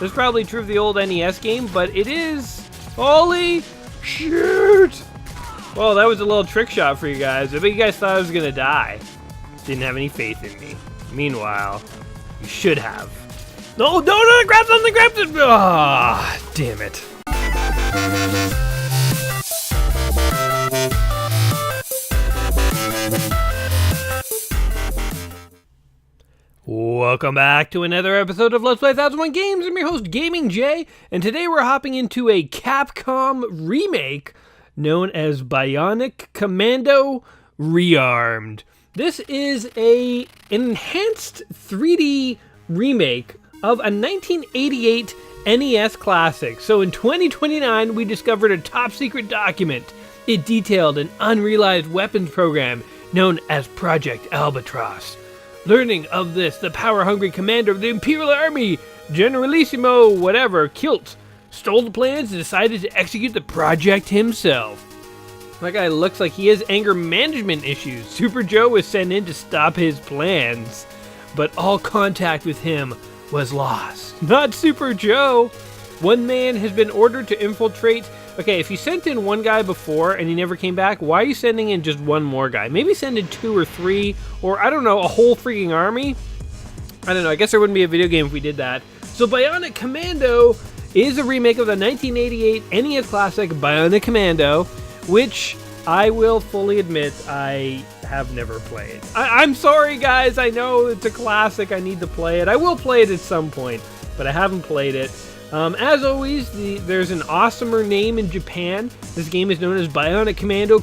That's probably true of the old NES game, but it is... Holy shit! Well, that was a little trick shot for you guys. I bet you guys thought I was gonna die. Didn't have any faith in me. Meanwhile, you should have. No, grab something, grab this! Ah, damn it. Welcome back to another episode of Let's Play 1001 Games. I'm your host, Gaming Jay, and today we're hopping into a Capcom remake known as Bionic Commando Rearmed. This is an enhanced 3D remake of a 1988 NES classic. So in 2029, we discovered a top secret document. It detailed an unrealized weapons program known as Project Albatross. Learning of this, the power-hungry commander of the Imperial Army, Generalissimo whatever, Kilt, stole the plans and decided to execute the project himself. That guy looks like he has anger management issues. Super Joe was sent in to stop his plans, but all contact with him was lost. Not Super Joe! One man has been ordered to infiltrate. Okay, if you sent in one guy before and he never came back, why are you sending in just one more guy? Maybe send in 2 or 3, or I don't know, a whole freaking army? I don't know, I guess there wouldn't be a video game if we did that. So Bionic Commando is a remake of the 1988 NES classic Bionic Commando, which I will fully admit I have never played. I'm sorry guys, I know it's a classic, I need to play it. I will play it at some point, but I haven't played it. As always, there's an awesomer name in Japan. This game is known as Bionic Commando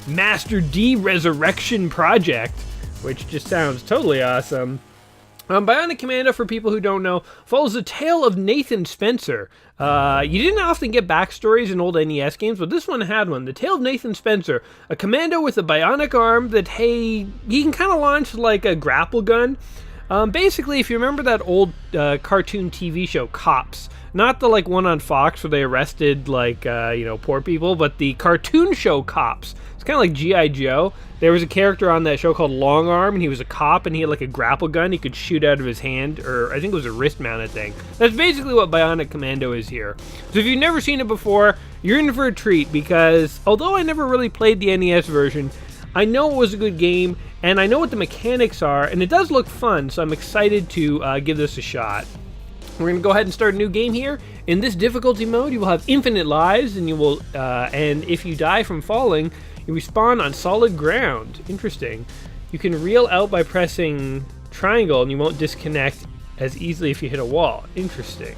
Master D Resurrection Project, which just sounds totally awesome. Bionic Commando, for people who don't know, follows the tale of Nathan Spencer. You didn't often get backstories in old NES games, but this one had one. The tale of Nathan Spencer, a commando with a bionic arm that, hey, he can kind of launch like a grapple gun. Basically, if you remember that old cartoon TV show, Cops, not the like one on Fox where they arrested like, poor people, but the cartoon show Cops. It's kind of like G.I. Joe. There was a character on that show called Long Arm, and he was a cop, and he had like a grapple gun he could shoot out of his hand, or I think it was a wrist-mounted thing. That's basically what Bionic Commando is here. So if you've never seen it before, you're in for a treat, because although I never really played the NES version, I know it was a good game, and I know what the mechanics are, and it does look fun, so I'm excited to give this a shot. We're going to go ahead and start a new game here. In this difficulty mode, you will have infinite lives, and you will, and if you die from falling, you respawn on solid ground. Interesting. You can reel out by pressing triangle, and you won't disconnect as easily if you hit a wall. Interesting.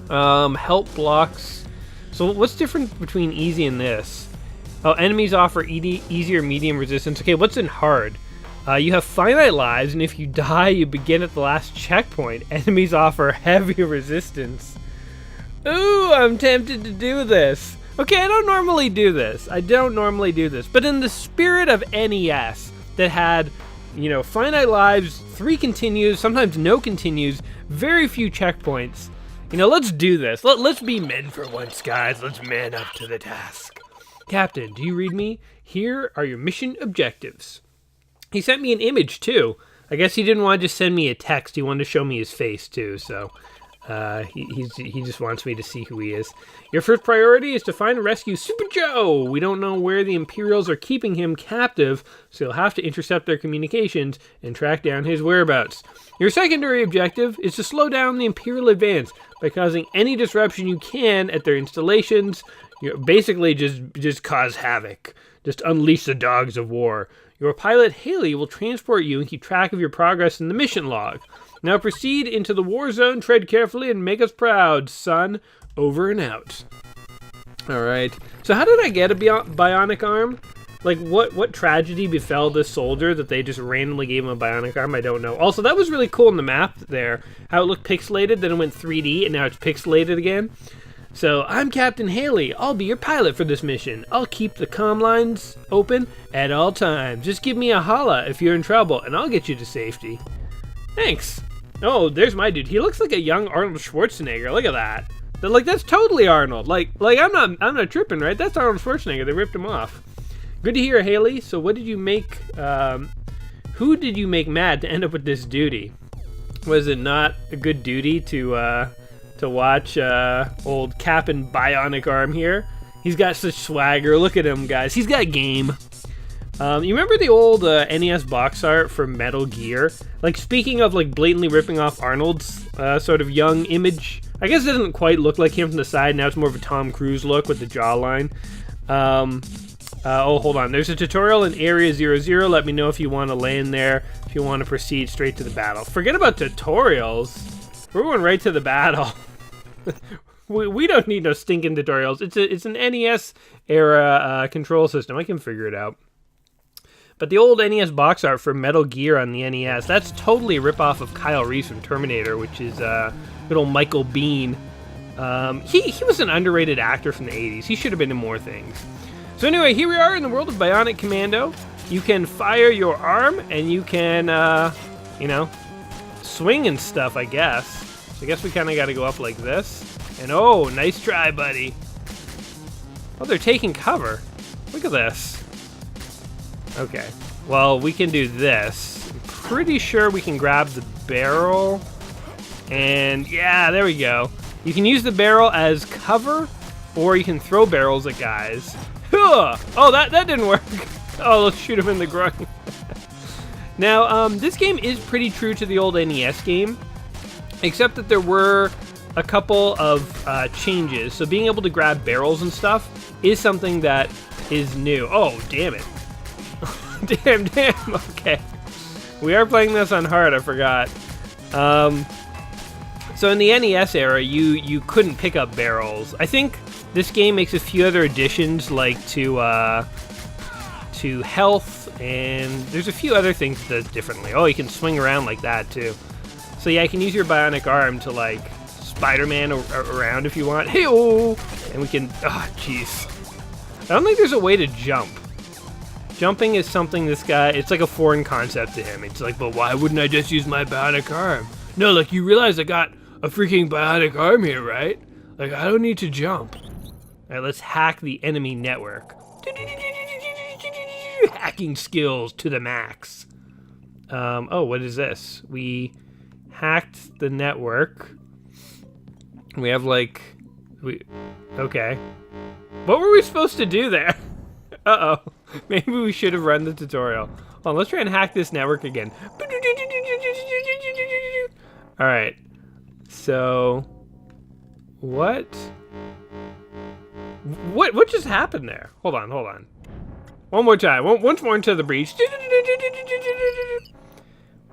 Help blocks. So what's different between easy and this? Oh, enemies offer easy or medium resistance. Okay, what's in hard? You have finite lives, and if you die, you begin at the last checkpoint. Enemies offer heavy resistance. Ooh, I'm tempted to do this. Okay, I don't normally do this. But in the spirit of NES that had, finite lives, 3 continues, sometimes no continues, very few checkpoints, let's do this. Let's be men for once, guys. Let's man up to the task. Captain, do you read me? Here are your mission objectives. He sent me an image, too. I guess he didn't want to just send me a text. He wanted to show me his face, too, so he just wants me to see who he is. Your first priority is to find and rescue Super Joe. We don't know where the Imperials are keeping him captive, so you'll have to intercept their communications and track down his whereabouts. Your secondary objective is to slow down the Imperial advance by causing any disruption you can at their installations. Basically, just cause havoc. Just unleash the dogs of war. Your pilot, Haley, will transport you and keep track of your progress in the mission log. Now proceed into the war zone, tread carefully, and make us proud, son. Over and out. Alright. So how did I get a bionic arm? Like, what tragedy befell this soldier that they just randomly gave him a bionic arm? I don't know. Also, that was really cool in the map there. How it looked pixelated, then it went 3D, and now it's pixelated again. So, I'm Captain Haley. I'll be your pilot for this mission. I'll keep the comm lines open at all times. Just give me a holla if you're in trouble, and I'll get you to safety. Thanks. Oh, there's my dude. He looks like a young Arnold Schwarzenegger. Look at that. That's totally Arnold. Like I'm not tripping, right? That's Arnold Schwarzenegger. They ripped him off. Good to hear, Haley. So what did you make, who did you make mad to end up with this duty? Was it not a good duty to watch old Cap'n Bionic Arm here? He's got such swagger. Look at him, guys. He's got game. You remember the old NES box art for Metal Gear? Like, speaking of like blatantly ripping off Arnold's sort of young image, I guess it doesn't quite look like him from the side. Now it's more of a Tom Cruise look with the jawline. Oh, hold on. There's a tutorial in Area 00. Let me know if you want to land there, if you want to proceed straight to the battle. Forget about tutorials. We're going right to the battle. we don't need no stinking tutorials. It's an NES era control system. I can figure it out. But the old NES box art for Metal Gear on the NES, that's totally a ripoff of Kyle Reese from Terminator, which is good old Michael Biehn. He was an underrated actor from the 80s. He should have been in more things. So anyway, here we are in the world of Bionic Commando. You can fire your arm, and you can, swing and stuff, I guess. So I guess we kind of got to go up like this. And oh, nice try, buddy. Oh, they're taking cover. Look at this. Okay, well, we can do this. I'm pretty sure we can grab the barrel. And yeah, there we go. You can use the barrel as cover, or you can throw barrels at guys. Oh, that didn't work. Oh, let's shoot him in the groin. Now, this game is pretty true to the old NES game, except that there were a couple of changes. So being able to grab barrels and stuff is something that is new. Oh, damn it. Damn. Okay. We are playing this on hard, I forgot. So in the NES era, you couldn't pick up barrels. I think this game makes a few other additions, like to health, and there's a few other things it does differently. Oh, you can swing around like that too. So yeah, you can use your bionic arm to like Spider-Man around if you want. Hey-oh! And we can, oh jeez. I don't think there's a way to jump. Jumping is something this guy, it's like a foreign concept to him. It's like, but why wouldn't I just use my bionic arm? No, like, you realize I got a freaking bionic arm here, right? Like, I don't need to jump. All right, let's hack the enemy network. Hacking skills to the max. Oh, what is this? We hacked the network. We have like, okay. What were we supposed to do there? Uh-oh. Maybe we should have run the tutorial. Hold on, let's try and hack this network again. All right. So, what just happened there? Hold on. One more time. Once more into the breach.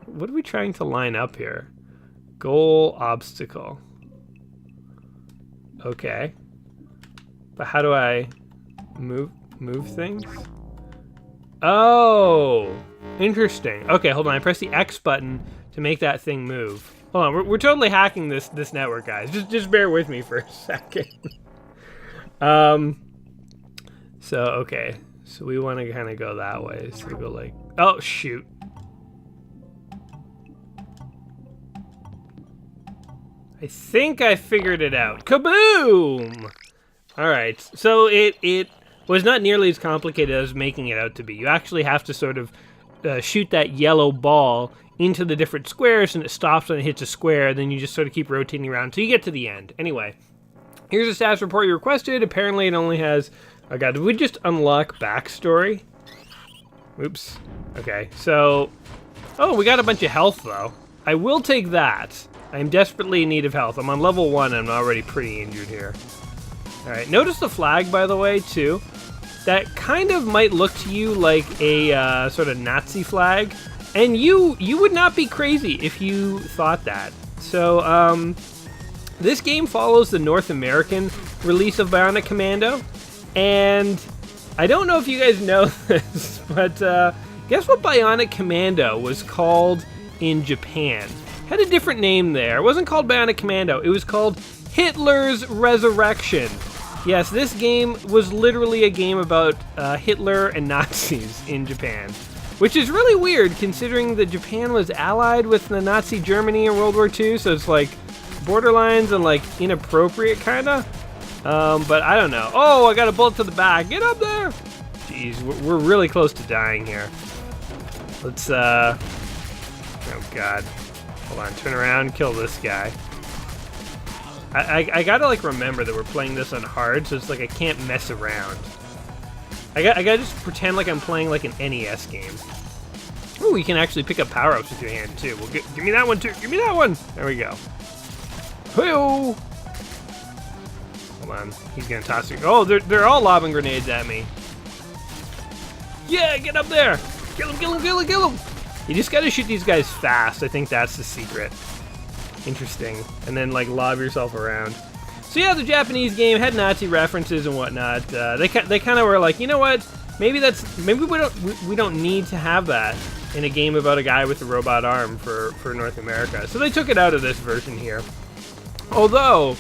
What are we trying to line up here? Goal obstacle. Okay. But how do I move things? Oh, interesting. Okay, hold on. I press the X button to make that thing move. Hold on. We're totally hacking this network, guys. Just bear with me for a second. So okay. So we want to kind of go that way. So we go like, oh shoot. I think I figured it out. Kaboom! All right. So it was not nearly as complicated as making it out to be. You actually have to sort of shoot that yellow ball into the different squares, and it stops when it hits a square. Then you just sort of keep rotating around until you get to the end. Anyway, here's a status report you requested. Apparently, it only has. Oh god, did we just unlock backstory? Oops. Okay, so. Oh, we got a bunch of health though. I will take that. I'm desperately in need of health. I'm on level 1 and I'm already pretty injured here. Alright, notice the flag, by the way, too. That kind of might look to you like a sort of Nazi flag. And you would not be crazy if you thought that. So, this game follows the North American release of Bionic Commando. And I don't know if you guys know this, but guess what Bionic Commando was called in Japan? Had a different name there. It wasn't called Bionic Commando. It was called Hitler's Resurrection. Yes, this game was literally a game about Hitler and Nazis in Japan, which is really weird considering that Japan was allied with the Nazi Germany in World War II, so it's like borderlines and like inappropriate kind of. But I don't know. Oh, I got a bullet to the back. Get up there! Jeez, we're really close to dying here. Let's, oh god. Hold on, turn around, kill this guy. I gotta like remember that we're playing this on hard, so it's like I can't mess around. I gotta just pretend like I'm playing like an NES game. Ooh, you can actually pick up power-ups with your hand too. Well, give me that one too. Give me that one. There we go. Hey-oh! Hold on, he's gonna toss it. Oh, they're all lobbing grenades at me. Yeah, get up there! Kill him! Kill him! Kill him! Kill him! You just gotta shoot these guys fast. I think that's the secret. Interesting. And then like lob yourself around. So yeah, the Japanese game had Nazi references and whatnot. They kind of were like, you know what? Maybe we don't need to have that in a game about a guy with a robot arm for North America. So they took it out of this version here. Although,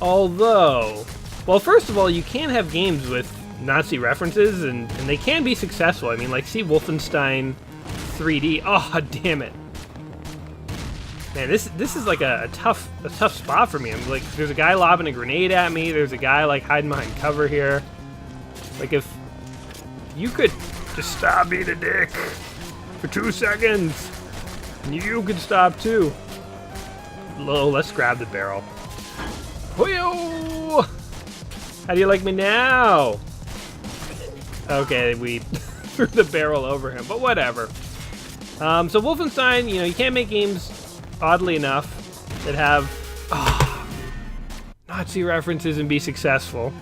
well, first of all, you can have games with Nazi references and they can be successful. I mean, like see Wolfenstein 3D. Oh, damn it. Man, this is like a tough spot for me. I'm like, there's a guy lobbing a grenade at me. There's a guy like hiding behind cover here. Like if you could just stop being a dick for 2 seconds, and you could stop too. Let's grab the barrel. Hoi-yo! How do you like me now? Okay, we threw the barrel over him, but whatever. So Wolfenstein, you can't make games, oddly enough, that have Nazi references and be successful.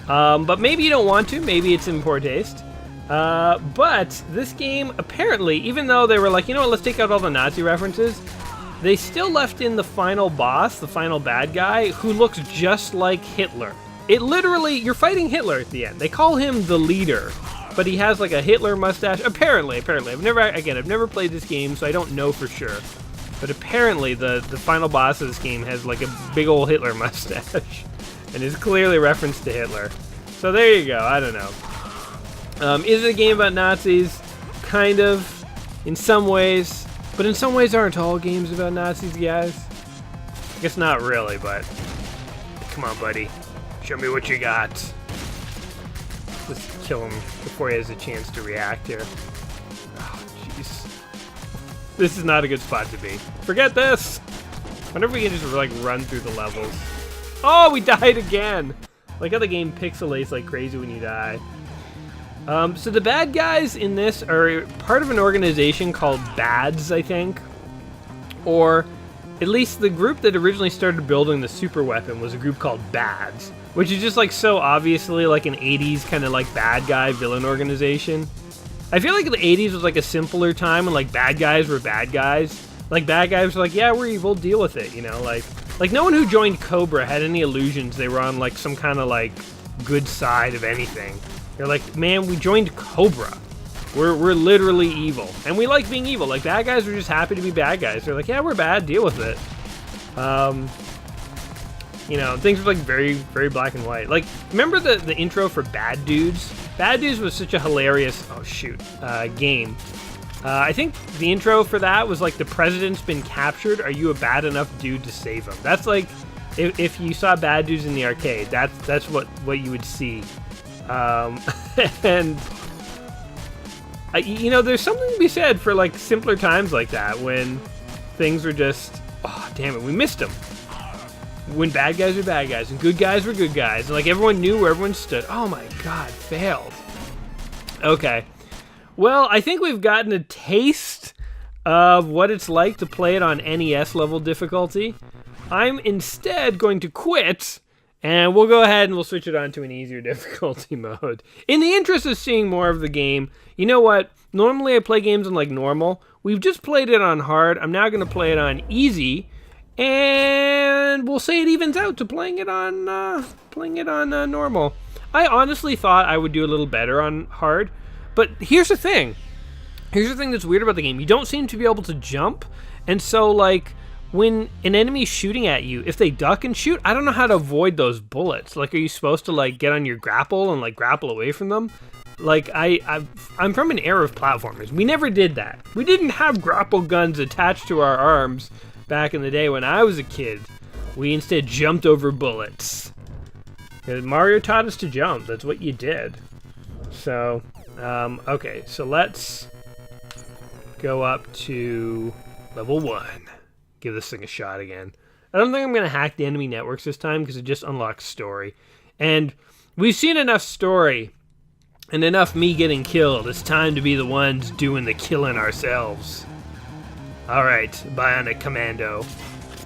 But maybe you don't want to. Maybe it's in poor taste. But this game, apparently, even though they were like, you know what, let's take out all the Nazi references, they still left in the final boss, the final bad guy, who looks just like Hitler. It literally, you're fighting Hitler at the end. They call him the leader, but he has like a Hitler mustache. Apparently. I've never played this game, so I don't know for sure. But apparently the final boss of this game has like a big old Hitler mustache and is clearly referenced to Hitler. So there you go, I don't know. Is it a game about Nazis? Kind of, in some ways. But in some ways aren't all games about Nazis, guys? I guess not really, but come on, buddy. Show me what you got. Let's kill him before he has a chance to react here. Oh, jeez. This is not a good spot to be. Forget this! I wonder if we can just, like, run through the levels. Oh, we died again! Like how the game pixelates like crazy when you die. So the bad guys in this are part of an organization called BADS, I think. Or at least the group that originally started building the super weapon was a group called BADS, which is just like so obviously like an 80s kind of like bad guy villain organization. I feel like the 80s was like a simpler time when like bad guys were bad guys. Like bad guys were like, yeah, we're evil, deal with it, Like no one who joined Cobra had any illusions they were on like some kind of like good side of anything. They're like, man, we joined Cobra. We're literally evil. And we like being evil. Like, bad guys are just happy to be bad guys. They're like, yeah, we're bad, deal with it. Things are like very, very black and white. Like, remember the intro for Bad Dudes? Bad Dudes was such a hilarious, game. I think the intro for that was like, the president's been captured. Are you a bad enough dude to save him? That's like, if you saw Bad Dudes in the arcade, that's what you would see. And there's something to be said for like simpler times like that when things were just, oh damn it, we missed them. When bad guys were bad guys and good guys were good guys, and like everyone knew where everyone stood. Oh my god, failed. Okay, well, I think we've gotten a taste of what it's like to play it on NES level difficulty. I'm instead going to quit. And we'll go ahead and we'll switch it on to an easier difficulty mode. In the interest of seeing more of the game, you know what? Normally I play games on like normal. We've just played it on hard. I'm now going to play it on easy. And we'll say it evens out to playing it on normal. I honestly thought I would do a little better on hard. But here's the thing. Here's the thing that's weird about the game. You don't seem to be able to jump. And so like, when an enemy's shooting at you, if they duck and shoot, I don't know how to avoid those bullets. Like, are you supposed to, like, get on your grapple and, like, grapple away from them? Like, I'm from an era of platformers. We never did that. We didn't have grapple guns attached to our arms back in the day when I was a kid. We instead jumped over bullets. Mario taught us to jump. That's what you did. So, okay. So let's go up to Level 1. Give this thing a shot again. I don't think I'm going to hack the enemy networks this time because it just unlocks story. And we've seen enough story and enough me getting killed. It's time to be the ones doing the killing ourselves. Alright, Bionic Commando.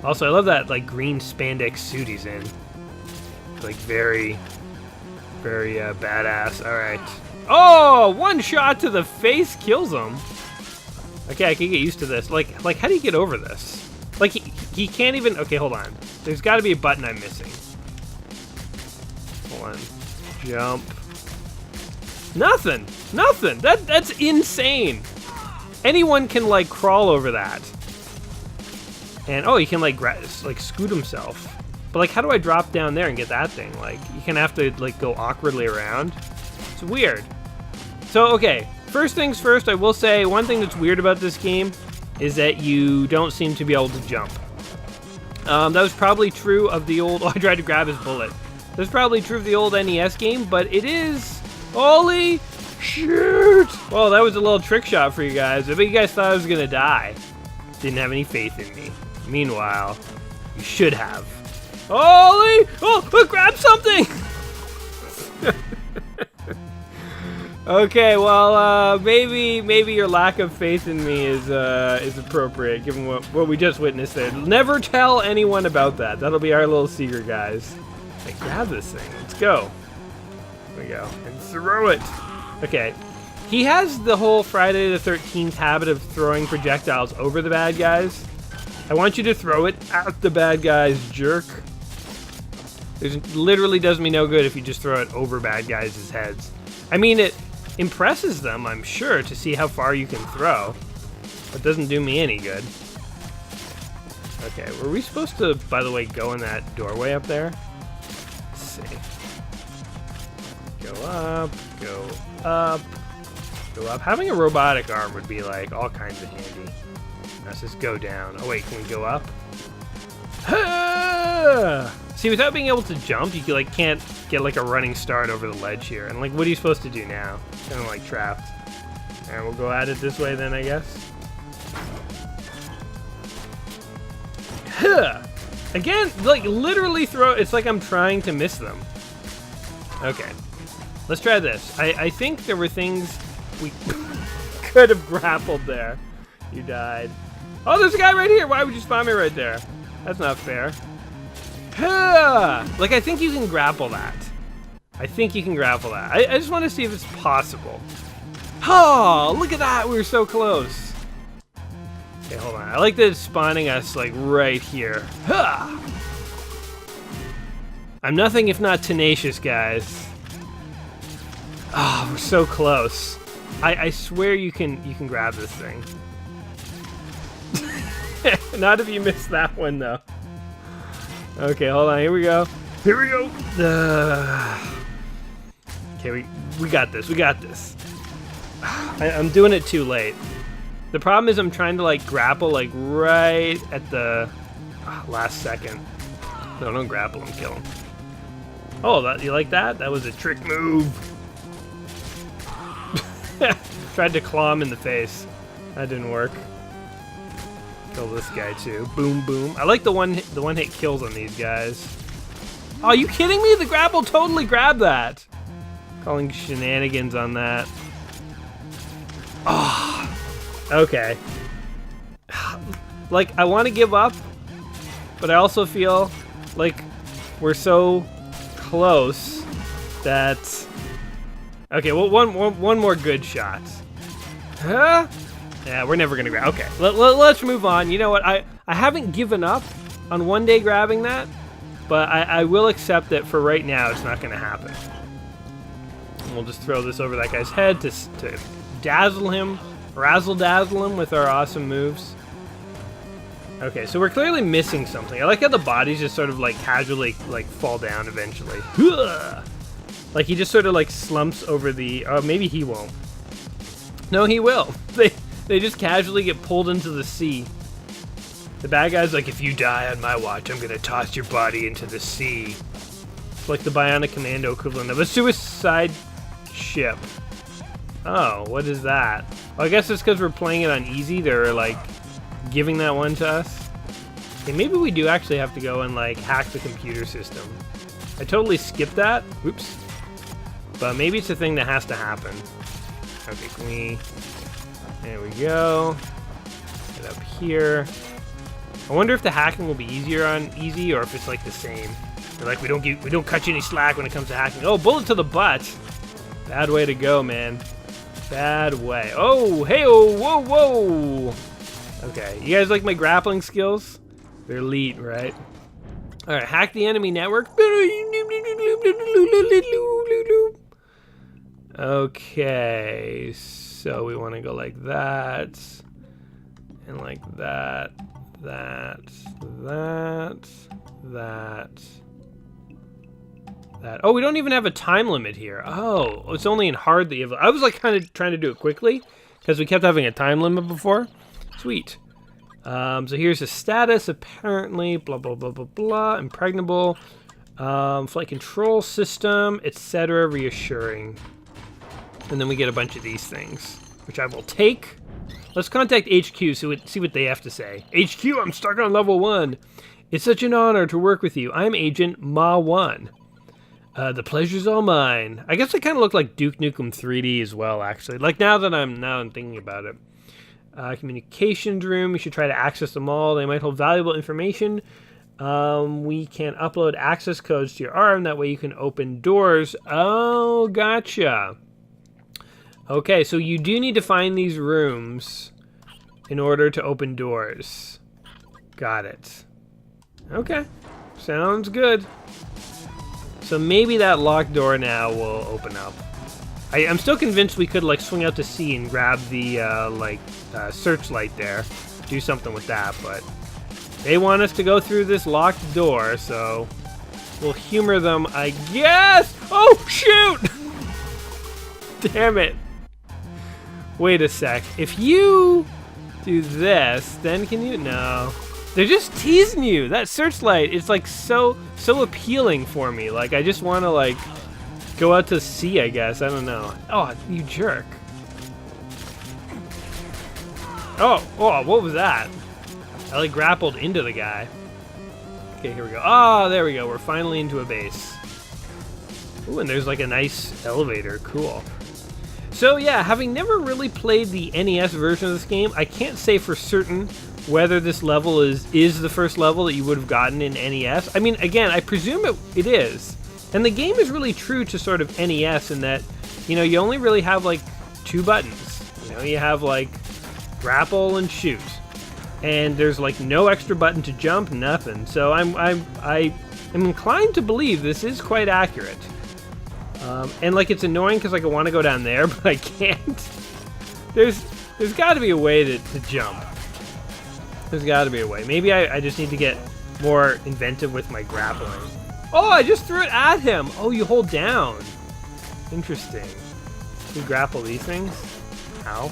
Also, I love that like green spandex suit he's in. Like very, very badass. Alright. Oh, one shot to the face kills him. Okay, I can get used to this. Like how do you get over this? Like, he can't even... Okay, hold on. There's got to be a button I'm missing. Hold on. Jump. Nothing. Nothing. That's insane. Anyone can, like, crawl over that. And, oh, he can, like, scoot himself. But, like, how do I drop down there and get that thing? Like, you can have to, like, go awkwardly around. It's weird. So, okay. First things first, I will say one thing that's weird about this game is that you don't seem to be able to jump. That was probably true of the old... Oh, I tried to grab his bullet. That's probably true of the old NES game, but it is... Holy shoot! Well, that was a little trick shot for you guys. I bet you guys thought I was gonna die. Didn't have any faith in me. Meanwhile, you should have. Holy... Oh, grab something! Okay, well, maybe your lack of faith in me is appropriate, given what we just witnessed there. Never tell anyone about that. That'll be our little secret, guys. Like, grab this thing. Let's go. There we go. And throw it. Okay. He has the whole Friday the 13th habit of throwing projectiles over the bad guys. I want you to throw it at the bad guys, jerk. It literally does me no good if you just throw it over bad guys' heads. I mean, it impresses them, I'm sure, to see how far you can throw. But doesn't do me any good. Okay, were we supposed to, by the way, go in that doorway up there? Let's see. Go up, go up, go up. Having a robotic arm would be, like, all kinds of handy. Let's just go down. Oh, wait, can we go up? See, without being able to jump, you like can't get like a running start over the ledge here. And like, what are you supposed to do now? Kind of like trapped. And we'll go at it this way then, I guess. Again, like literally throw. It's like I'm trying to miss them. Okay, let's try this. I think there were things we could have grappled there. You died. Oh, there's a guy right here. Why would you spawn me right there? That's not fair. Like, I think you can grapple that. I think you can grapple that. I just want to see if it's possible. Oh, look at that. We were so close. Okay, hold on. I like that it's spawning us, like, right here. I'm nothing if not tenacious, guys. Oh, we're so close. I swear you can grab this thing. Not if you miss that one, though. Okay, hold on. Here we go. Here we go. Okay, we got this. We got this. I'm doing it too late. The problem is I'm trying to like grapple like right at the last second. No, don't grapple him. Kill him. Oh, you like that? That was a trick move. Tried to claw him in the face. That didn't work. Kill this guy too. Boom, boom. I like the one hit kills on these guys. Oh, are you kidding me? The grapple totally grabbed that. Calling shenanigans on that. Oh, okay. Like, I want to give up, but I also feel like we're so close that... Okay, well, one more good shot. Huh? Yeah, we're never gonna grab. Okay, let's move on. You know what? I haven't given up on one day grabbing that, but I will accept that for right now it's not gonna happen. And we'll just throw this over that guy's head to dazzle him, razzle-dazzle him with our awesome moves. Okay, so we're clearly missing something. I like how the bodies just sort of like casually like fall down eventually. Like he just sort of like slumps over the. Oh, maybe he won't. No, he will. They just casually get pulled into the sea. The bad guy's like, if you die on my watch, I'm gonna toss your body into the sea. It's like the Bionic Commando equivalent of a suicide ship. Oh, what is that? Well, I guess it's because we're playing it on easy. There are like giving that one to us. Okay, maybe we do actually have to go and like hack the computer system. I totally skipped that. Oops. But maybe it's a thing that has to happen. Okay, can we... There we go. Get up here. I wonder if the hacking will be easier on easy or if it's like the same. Or like we don't cut you any slack when it comes to hacking. Oh, bullet to the butt. Bad way to go, man. Bad way. Oh, hey, oh, whoa, whoa. Okay, you guys like my grappling skills? They're elite, right? All right, hack the enemy network. Okay, so we want to go like that, and like that, that. Oh, we don't even have a time limit here. Oh, it's only in hard that you have... I was like kind of trying to do it quickly because we kept having a time limit before. Sweet. So here's the status. Apparently, blah, blah, blah, blah, blah. Impregnable. Flight control system, etc. Reassuring. And then we get a bunch of these things, which I will take. Let's contact HQ, see what they have to say. HQ, I'm stuck on level 1. It's such an honor to work with you. I'm Agent Ma1. The pleasure's all mine. I guess I kind of look like Duke Nukem 3D as well, actually. Like now that I'm thinking about it. Communications room. We should try to access them all. They might hold valuable information. We can upload access codes to your arm. That way you can open doors. Oh, gotcha. Okay, so you do need to find these rooms in order to open doors. Got it. Okay, sounds good. So maybe that locked door now will open up. I'm still convinced we could like swing out to sea and grab the searchlight there, do something with that, but they want us to go through this locked door, so we'll humor them, I guess. Oh, shoot! Damn it. Wait a sec. If you do this, then can you? No. They're just teasing you. That searchlight is like so appealing for me. Like I just want to like go out to sea, I guess. I don't know. Oh, you jerk. Oh, what was that? I like grappled into the guy. Okay, here we go. Oh, there we go. We're finally into a base. Ooh, and there's like a nice elevator. Cool. So yeah, having never really played the NES version of this game, I can't say for certain whether this level is the first level that you would have gotten in NES. I mean, again, I presume it is. And the game is really true to sort of NES in that, you know, you only really have like 2 buttons. You know, you have like grapple and shoot. And there's like no extra button to jump, nothing. So I'm inclined to believe this is quite accurate. And like it's annoying because like I want to go down there, but I can't. There's got to be a way to jump. There's got to be a way. Maybe I just need to get more inventive with my grappling. Oh, I just threw it at him. Oh, you hold down. Interesting. Can you grapple these things? Ow.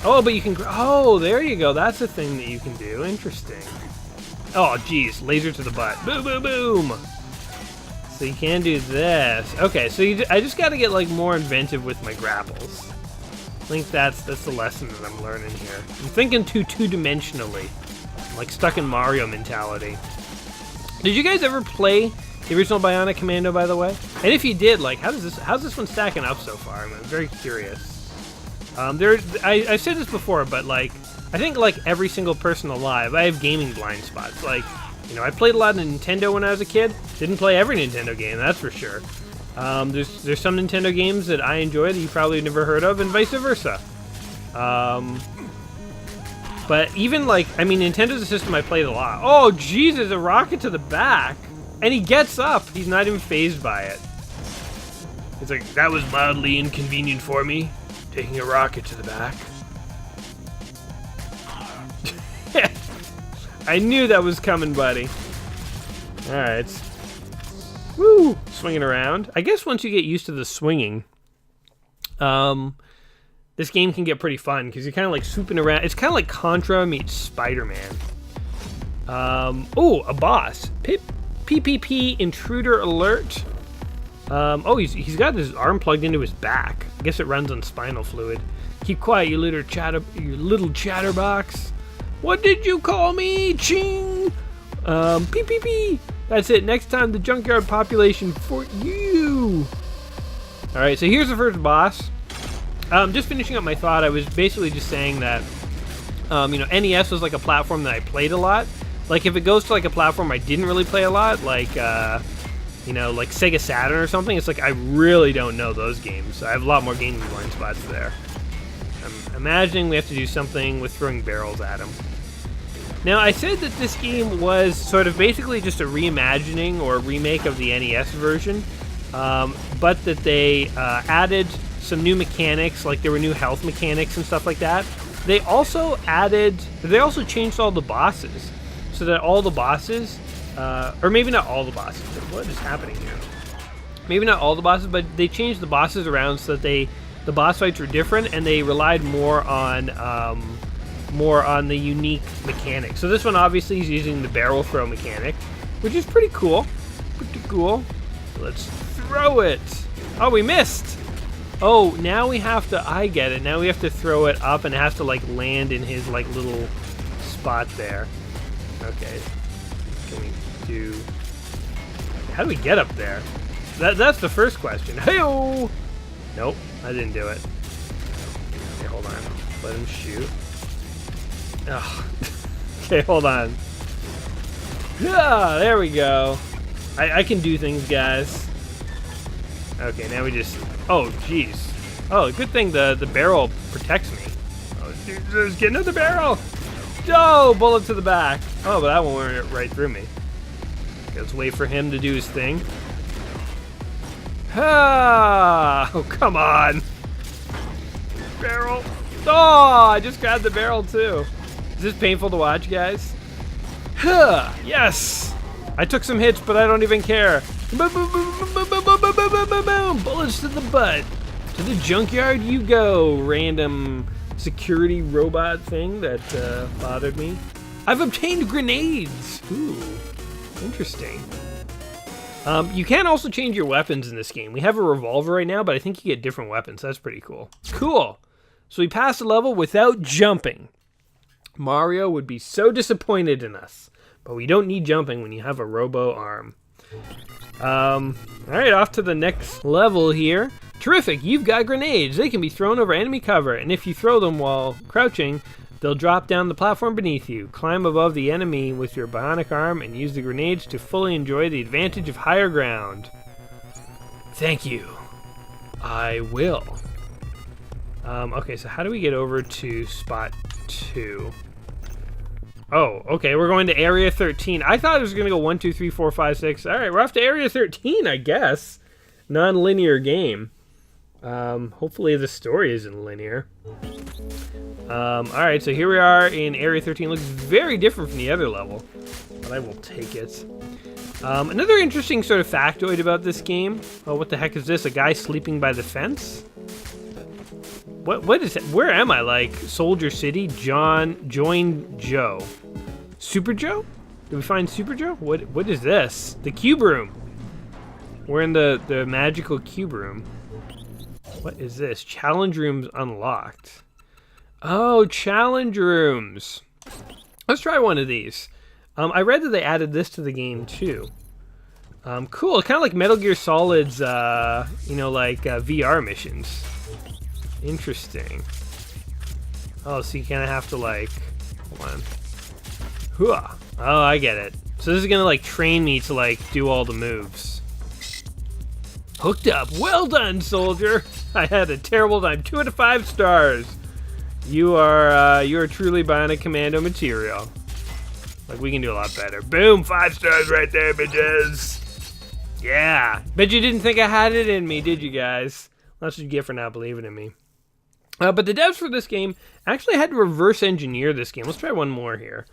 Oh, but you can... Oh, there you go. That's a thing that you can do. Interesting. Oh, geez. Laser to the butt. Boom, boom, boom. So you can do this. Okay, so I just got to get like more inventive with my grapples. I think that's the lesson that I'm learning here. I'm thinking two-dimensionally. I'm like stuck in Mario mentality. Did you guys ever play the original Bionic Commando, by the way? And if you did, like, how's this one stacking up so far? I'm very curious. I said this before, but like, I think like every single person alive, I have gaming blind spots. Like, you know, I played a lot of Nintendo when I was a kid. Didn't play every Nintendo game, that's for sure. There's some Nintendo games that I enjoy that you probably never heard of, and vice versa. But even like, I mean, Nintendo's a system I played a lot. Oh, Jesus, a rocket to the back. And he gets up. He's not even fazed by it. He's like, that was mildly inconvenient for me, taking a rocket to the back. I knew that was coming, buddy. Alright. Woo! Swinging around. I guess once you get used to the swinging, this game can get pretty fun because you're kind of like swooping around. It's kind of like Contra meets Spider-Man. Oh, a boss. PPP intruder alert. Oh, he's got his arm plugged into his back. I guess it runs on spinal fluid. Keep quiet, you little chatterbox. What did you call me? Ching. Pee. That's it. Next time, the junkyard population for you. All right, so here's the first boss. Just finishing up my thought, I was basically just saying that, NES was like a platform that I played a lot. Like, if it goes to like a platform I didn't really play a lot, like, like Sega Saturn or something, it's like I really don't know those games. I have a lot more gaming blind spots there. I'm imagining we have to do something with throwing barrels at them. Now, I said that this game was sort of basically just a reimagining or a remake of the NES version, but that they added some new mechanics, like there were new health mechanics and stuff like that. They also changed all the bosses, so that all the bosses, or maybe not all the bosses, but what is happening here? Maybe not all the bosses, but they changed the bosses around so that the boss fights were different, and they relied more on the unique mechanics. So this one obviously is using the barrel throw mechanic, which is pretty cool. Let's throw it. Oh, we missed. Oh, now we have to, I get it. Now we have to throw it up and it has to like land in his like little spot there. Okay. How do we get up there? That's the first question. Hey-oh! Nope, I didn't do it. Okay, hold on. Let him shoot. Ugh. Okay, hold on. Yeah, there we go. I can do things, guys. Okay, now we just... Oh, jeez. Oh, good thing the barrel protects me. Oh, just get another barrel! Oh, bullet to the back. Oh, but that one went right through me. Okay, let's wait for him to do his thing. Ah! Oh, come on! Barrel! Oh, I just grabbed the barrel, too. Is this painful to watch, guys? Huh, yes! I took some hits, but I don't even care. Boom, boom, boom, boom, boom, boom, boom, boom, boom, boom, boom. Bullets to the butt. To the junkyard you go, random security robot thing that bothered me. I've obtained grenades. Ooh, interesting. You can also change your weapons in this game. We have a revolver right now, but I think you get different weapons. That's pretty cool. Cool. So we passed the level without jumping. Mario would be so disappointed in us. But we don't need jumping when you have a robo-arm. Alright, off to the next level here. Terrific, you've got grenades. They can be thrown over enemy cover, and if you throw them while crouching, they'll drop down the platform beneath you. Climb above the enemy with your bionic arm and use the grenades to fully enjoy the advantage of higher ground. Thank you. I will. Okay, so how do we get over to spot 2? Oh, okay, we're going to Area 13. I thought it was going to go 1, 2, 3, 4, 5, 6. All right, we're off to Area 13, I guess. Non-linear game. Hopefully the story isn't linear. All right, so here we are in Area 13. Looks very different from the other level, but I will take it. Another interesting sort of factoid about this game. Oh, what the heck is this? A guy sleeping by the fence? What is it? Where am I? Like Soldier City? Join Joe. Super Joe? Did we find Super Joe? What is this? The cube room. We're in the magical cube room. What is this? Challenge rooms unlocked. Oh, challenge rooms. Let's try one of these. I read that they added this to the game too. Cool. Kind of like Metal Gear Solid's, VR missions. Interesting. Oh, so you kind of have to like, hold on. Hooah. Oh, I get it. So this is gonna like train me to like do all the moves. Hooked up. Well done, soldier. I had a terrible time. 2 out of 5 stars. You are truly Bionic Commando material. Like we can do a lot better. Boom, 5 stars right there, bitches. Yeah. Bet you didn't think I had it in me, did you guys? That's what you get for not believing in me. But the devs for this game actually had to reverse engineer this game. Let's try one more here.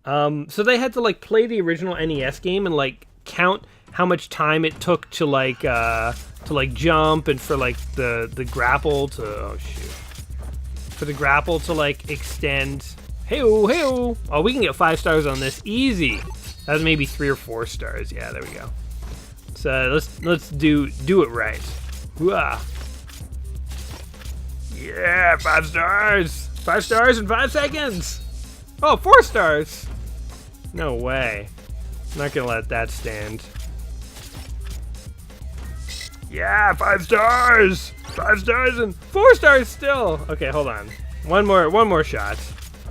So they had to like play the original NES game and like count how much time it took to like jump and for like the grapple to for the grapple to like extend. Hey-oh. Oh, we can get 5 stars on this easy. That was maybe 3 or 4 stars. Yeah, there we go. So let's do it right. Hooah. Yeah, 5 stars. 5 stars in 5 seconds. Oh, 4 stars. No way. I'm not gonna let that stand. Yeah, 5 stars. 5 stars and 4 stars still. Okay, hold on. One more shot.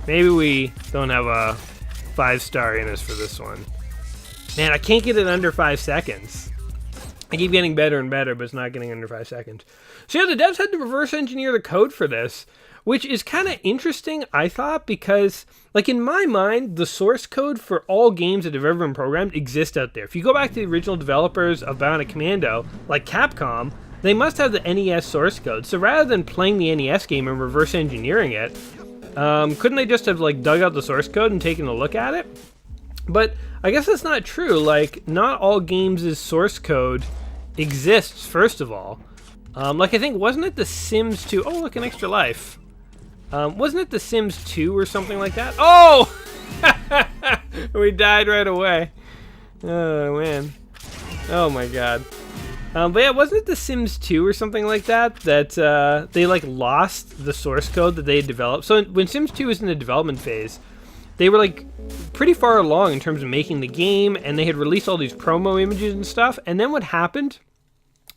Maybe we don't have a 5-star in us for this one. Man, I can't get it under 5 seconds. I keep getting better and better, but it's not getting under 5 seconds. So yeah, the devs had to reverse engineer the code for this, which is kind of interesting, I thought, because, like, in my mind, the source code for all games that have ever been programmed exists out there. If you go back to the original developers of Bionic Commando, like Capcom, they must have the NES source code. So rather than playing the NES game and reverse engineering it, couldn't they just have, like, dug out the source code and taken a look at it? But I guess that's not true. Like, not all games' source code exists, first of all. Like, I think, wasn't it The Sims 2? Oh, look, an extra life. Wasn't it The Sims 2 or something like that? Oh! We died right away. Oh, man. Oh, my God. But yeah, wasn't it The Sims 2 or something like that? That they, like, lost the source code that they had developed. So when Sims 2 was in the development phase, they were, like, pretty far along in terms of making the game, and they had released all these promo images and stuff. And then what happened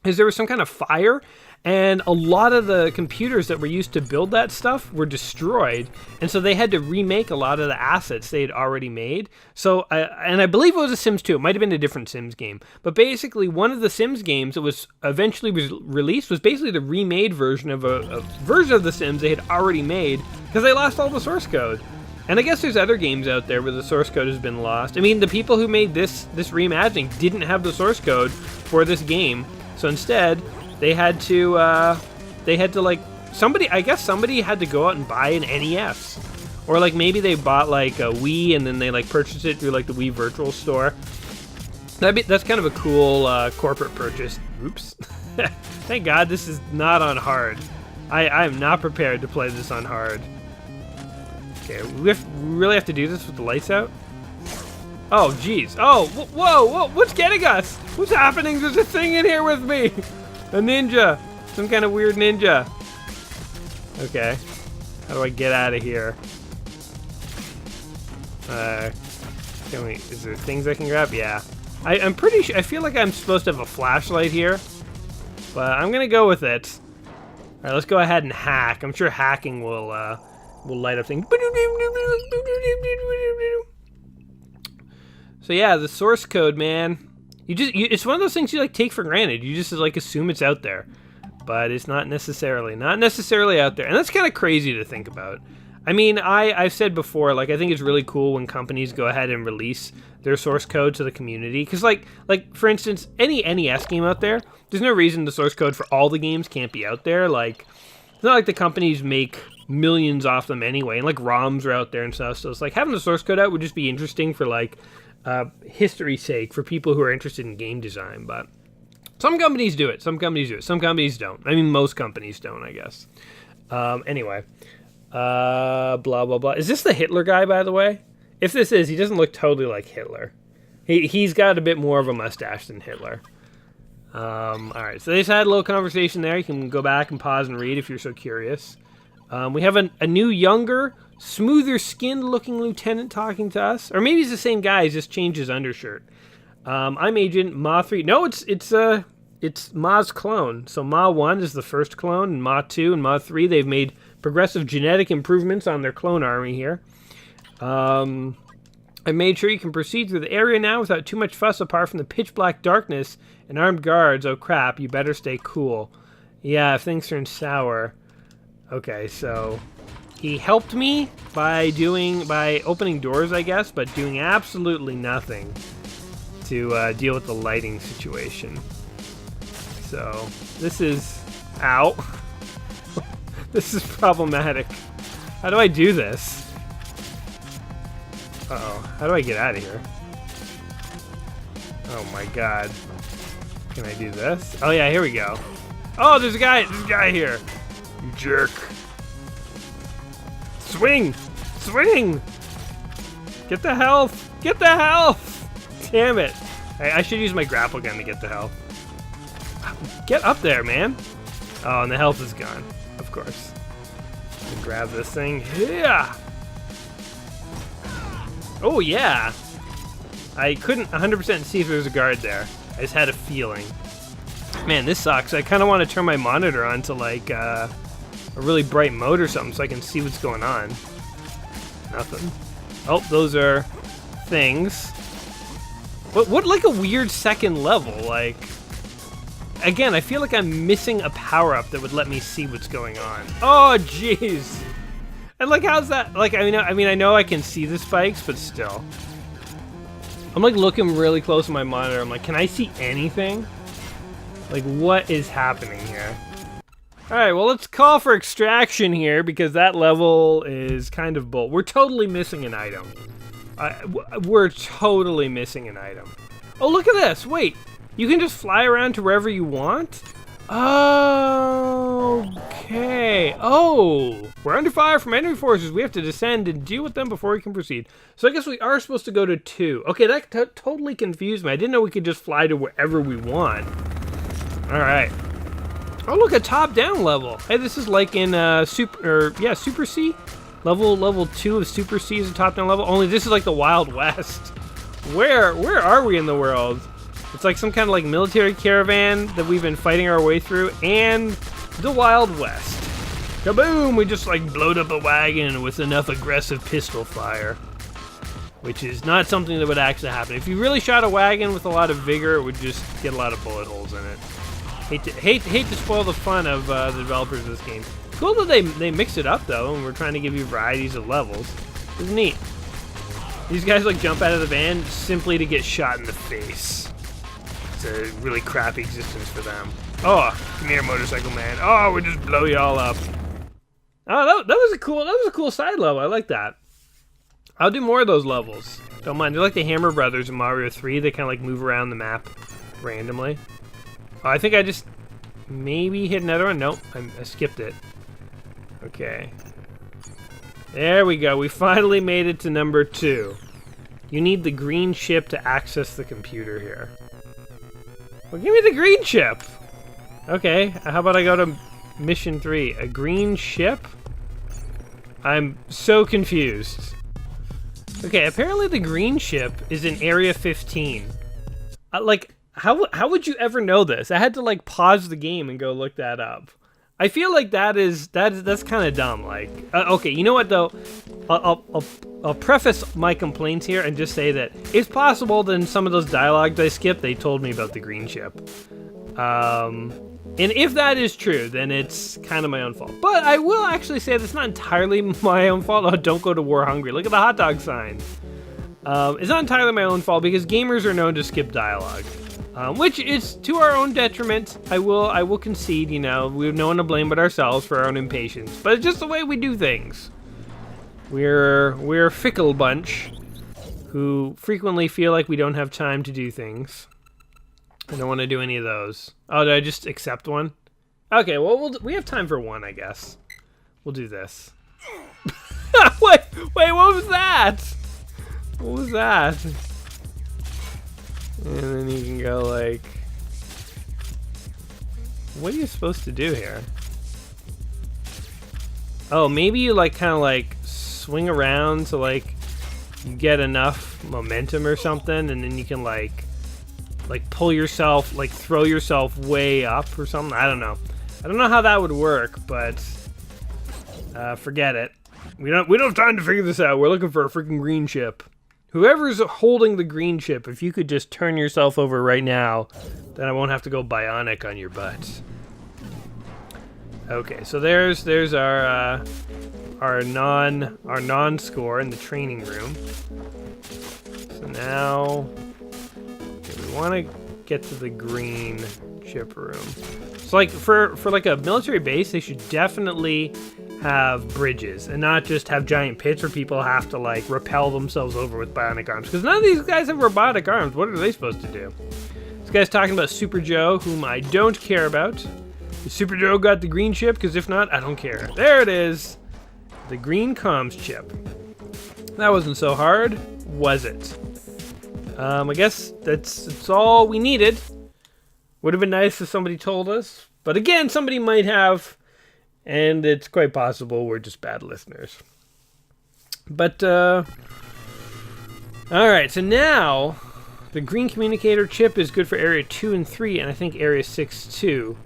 is there was some kind of fire, and a lot of the computers that were used to build that stuff were destroyed, and so they had to remake a lot of the assets they had already made. So, and I believe it was a Sims 2. It might have been a different Sims game, but basically one of the Sims games that was eventually released was basically the remade version of a version of the Sims they had already made, because they lost all the source code. And I guess there's other games out there where the source code has been lost. I mean, the people who made this reimagining didn't have the source code for this game, so instead they had to like, I guess somebody had to go out and buy an NES, or like maybe they bought like a Wii and then they like purchased it through like the Wii Virtual Store. That's kind of a cool corporate purchase. Oops. Thank God this is not on hard. I am not prepared to play this on hard. Okay, we really have to do this with the lights out? Oh, jeez. Oh, whoa, what's getting us? What's happening? There's a thing in here with me. A ninja. Some kind of weird ninja. Okay. How do I get out of here? Is there things I can grab? Yeah. I'm pretty sure, I feel like I'm supposed to have a flashlight here, but I'm gonna go with it. All right, let's go ahead and hack. I'm sure hacking will light up things. So yeah, the source code, man. It's one of those things you like take for granted. You just like assume it's out there, but it's not necessarily out there, and that's kind of crazy to think about. I mean, I've said before, like, I think it's really cool when companies go ahead and release their source code to the community, because like for instance, any NES game out there, there's no reason the source code for all the games can't be out there. Like, it's not like the companies make millions off them anyway, and like ROMs are out there and stuff, so it's like having the source code out would just be interesting for like history's sake, for people who are interested in game design. But some companies do it, some companies don't. I mean, most companies don't, I guess. Anyway, blah blah blah. Is this the Hitler guy, by the way? If this is, he doesn't look totally like Hitler. He's got a bit more of a mustache than Hitler. Alright, so they just had a little conversation there. You can go back and pause and read if you're so curious. We have a new, younger, smoother-skinned looking lieutenant talking to us. Or maybe he's the same guy, he's just changed his undershirt. I'm Agent Ma 3. No, it's Ma's clone. So Ma 1 is the first clone, and Ma 2 and Ma 3, they've made progressive genetic improvements on their clone army here. I made sure you can proceed through the area now without too much fuss apart from the pitch-black darkness and armed guards. Oh crap, you better stay cool. Yeah, if things turn sour. Okay, so he helped me by opening doors, I guess, but doing absolutely nothing to deal with the lighting situation. So this is... Ow. This is problematic. How do I do this? Uh-oh. How do I get out of here? Oh my god. Can I do this? Oh yeah, here we go. Oh, there's a guy here. You jerk. Swing! Swing! Get the health! Get the health! Damn it. I should use my grapple gun to get the health. Get up there, man. Oh, and the health is gone. Of course. Grab this thing. Yeah. Oh, yeah. I couldn't 100% see if there was a guard there. I just had a feeling. Man, this sucks. I kind of want to turn my monitor on to like a really bright mode or something so I can see what's going on. Nothing. Oh, those are things. What like a weird second level, like... Again, I feel like I'm missing a power-up that would let me see what's going on. Oh, jeez! And like, how's that? Like, I mean, I know I can see the spikes, but still. I'm like looking really close at my monitor. I'm like, can I see anything? Like, what is happening here? Alright, well, let's call for extraction here, because that level is kind of bull. We're totally missing an item. We're totally missing an item. Oh, look at this! Wait, you can just fly around to wherever you want? Okay. Oh, we're under fire from enemy forces. We have to descend and deal with them before we can proceed. So I guess we are supposed to go to 2. Okay, that totally confused me. I didn't know we could just fly to wherever we want. All right. Oh, look, a top-down level. Hey, this is like in Super C. Level 2 of Super C is a top-down level. Only this is like the Wild West. Where are we in the world? It's like some kind of like military caravan that we've been fighting our way through, and the Wild West. Kaboom! We just like blowed up a wagon with enough aggressive pistol fire, which is not something that would actually happen. If you really shot a wagon with a lot of vigor, it would just get a lot of bullet holes in it. Hate to spoil the fun of the developers of this game. Cool that they mix it up though, and we're trying to give you varieties of levels. It's neat. These guys like jump out of the van simply to get shot in the face. It's a really crappy existence for them. Oh, come here, motorcycle man. Oh, we just blow you all up. Oh, that was a cool side level. I like that. I'll do more of those levels. Don't mind. They're like the Hammer Brothers in Mario 3. They kind of like move around the map randomly. Oh, I think I just maybe hit another one. Nope, I skipped it. Okay. There we go. We finally made it to number 2. You need the green chip to access the computer here. Well, give me the green chip. Okay, how about I go to mission 3? A green chip? I'm so confused. Okay, apparently the green chip is in Area 15. Like, how would you ever know this? I had to like pause the game and go look that up. I feel like that's kind of dumb. Like, okay, you know what though? I'll preface my complaints here and just say that it's possible that in some of those dialogues I skipped, they told me about the green chip. And if that is true, then it's kind of my own fault. But I will actually say that's not entirely my own fault. Oh, don't go to war hungry. Look at the hot dog sign. It's not entirely my own fault because gamers are known to skip dialogue. Which is to our own detriment. I will concede, you know, we have no one to blame but ourselves for our own impatience. But it's just the way we do things. We're a fickle bunch who frequently feel like we don't have time to do things. I don't want to do any of those. Oh, did I just accept one? Okay, well, we have time for one, I guess. We'll do this. Wait, what was that? What was that? And then you can go like... What are you supposed to do here? Oh, maybe you like kind of like swing around to like you get enough momentum or something, and then you can like pull yourself, like throw yourself way up or something. I don't know how that would work, but forget it. We don't have time to figure this out. We're looking for a freaking green chip. Whoever's holding the green chip, if you could just turn yourself over right now, then I won't have to go bionic on your butt. Okay, so there's our non-score in the training room. So now we want to get to the green chip room. So like for like a military base, they should definitely have bridges and not just have giant pits where people have to like rappel themselves over with bionic arms, because none of these guys have robotic arms. What are they supposed to do? This guy's talking about Super Joe, whom I don't care about. Is Super Joe got the green chip? Because if not, I don't care. There it is. The green comms chip. That wasn't so hard, was it? I guess that's all we needed. Would have been nice if somebody told us. But again, somebody might have. And it's quite possible we're just bad listeners. But, alright, so now the green communicator chip is good for Area 2 and 3, and I think Area 6 too.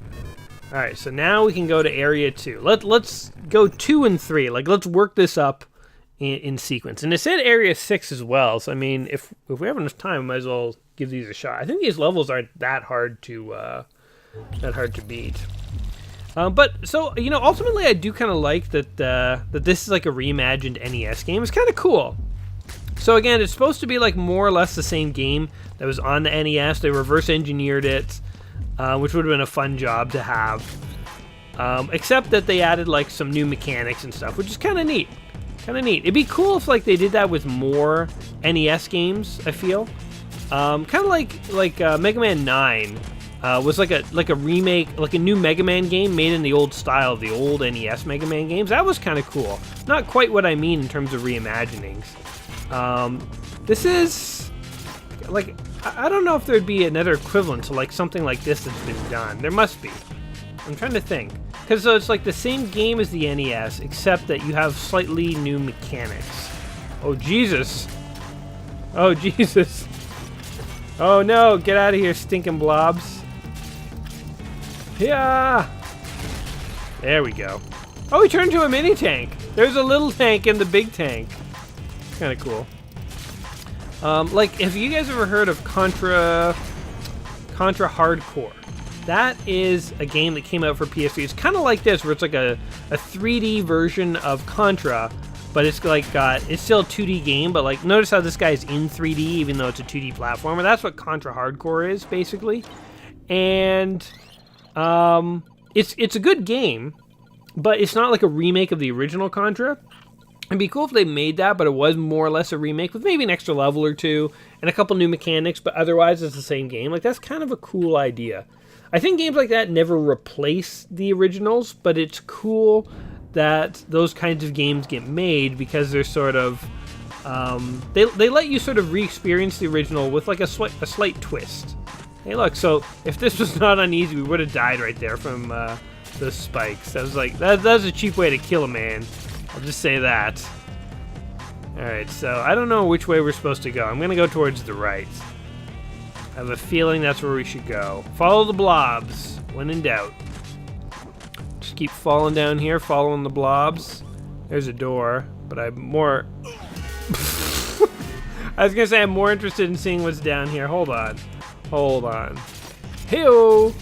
Alright, so now we can go to Area 2. Let's go 2 and 3. Like, let's work this up in sequence. And it said Area 6 as well, so I mean, if we have enough time, we might as well give these a shot. I think these levels aren't that hard to beat. But, so, you know, ultimately I do kind of like that this is like a reimagined NES game. It's kind of cool. So again, it's supposed to be like more or less the same game that was on the NES. They reverse engineered it, which would have been a fun job to have. Except that they added like some new mechanics and stuff, which is kind of neat. It'd be cool if like they did that with more NES games, I feel. Kind of like Mega Man 9. Was like a remake, like a new Mega Man game made in the old style of the old NES Mega Man games. That was kind of cool. Not quite what I mean in terms of reimaginings. This is like, I don't know if there'd be another equivalent to like something like this that's been done. There must be. I'm trying to think. Because it's like the same game as the NES, except that you have slightly new mechanics. Oh, Jesus. Oh, Jesus. Oh, no. Get out of here, stinking blobs. Yeah. There we go. Oh, he turned into a mini tank. There's a little tank in the big tank. Kind of cool. Like, have you guys ever heard of Contra Hardcore? That is a game that came out for PS3. It's kind of like this, where it's like a 3D version of Contra, but it's like it's still a 2D game. But like, notice how this guy's in 3D, even though it's a 2D platformer. That's what Contra Hardcore is basically, and it's a good game, but it's not like a remake of the original Contra. It'd be cool if they made that, but it was more or less a remake with maybe an extra level or two and a couple new mechanics, but otherwise it's the same game. Like, that's kind of a cool idea. I think games like that never replace the originals, but it's cool that those kinds of games get made because they're sort of they let you sort of re-experience the original with like a slight twist. Hey, look, so if this was not uneasy, we would have died right there from those spikes. That was like that was a cheap way to kill a man. I'll just say that. Alright, so I don't know which way we're supposed to go. I'm going to go towards the right. I have a feeling that's where we should go. Follow the blobs, when in doubt. Just keep falling down here, following the blobs. There's a door, but I'm more... I was going to say I'm more interested in seeing what's down here. Hold on. Hey-oh!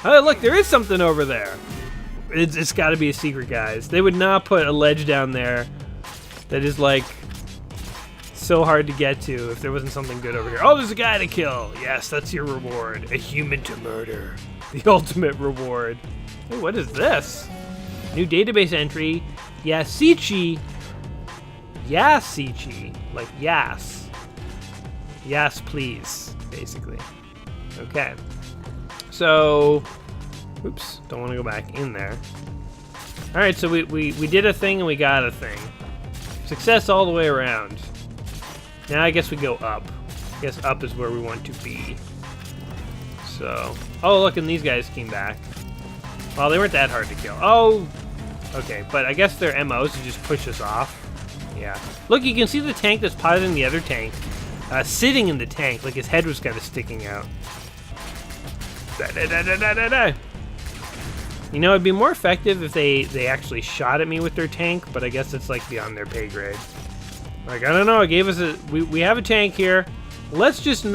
Oh, look, there is something over there. It's got to be a secret, guys. They would not put a ledge down there that is, like, so hard to get to if there wasn't something good over here. Oh, there's a guy to kill. Yes, that's your reward. A human to murder. The ultimate reward. Hey, what is this? New database entry. Yasichi. Like, yas. Yes, please, basically. Okay. So... Oops, don't want to go back in there. Alright, so we did a thing and we got a thing. Success all the way around. Now I guess we go up. I guess up is where we want to be. So... Oh, look, and these guys came back. Well, they weren't that hard to kill. Oh! Okay, but I guess their MO is to just push us off. Yeah. Look, you can see the tank that's piloting the other tank. Sitting in the tank, like his head was kind of sticking out. You know, it'd be more effective if they actually shot at me with their tank, but I guess it's like beyond their pay grade. Like, I don't know, it gave us we have a tank here. Let's just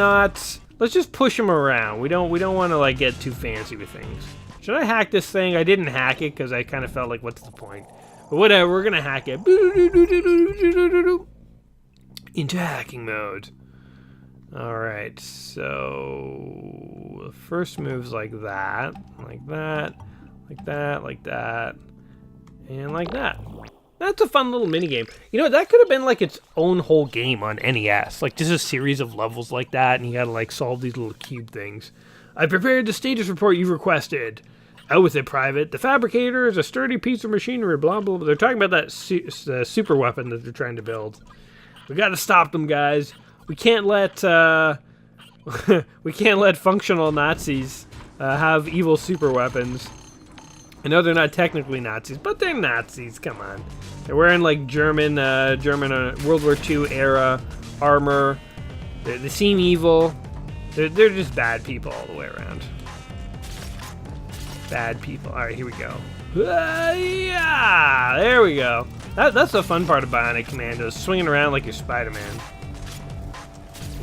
push him around. We don't want to like get too fancy with things. Should I hack this thing? I didn't hack it because I kind of felt like, what's the point? But whatever, we're gonna hack it. Into hacking mode. Alright, so the first move's like that, like that, like that, like that, and like that. That's a fun little minigame. You know, that could have been like its own whole game on NES. Like just a series of levels like that, and you gotta like solve these little cube things. I prepared the status report you requested. Out with it, Private. The fabricator is a sturdy piece of machinery, blah, blah, blah. They're talking about that super weapon that they're trying to build. We gotta stop them, guys. We can't let functional Nazis have evil super weapons. I know they're not technically Nazis, but they're Nazis. Come on. They're wearing like German World War II era armor. They seem evil. They're just bad people all the way around. Bad people. All right, here we go. Yeah, there we go. That's the fun part of Bionic Commando, swinging around like you're Spider-Man.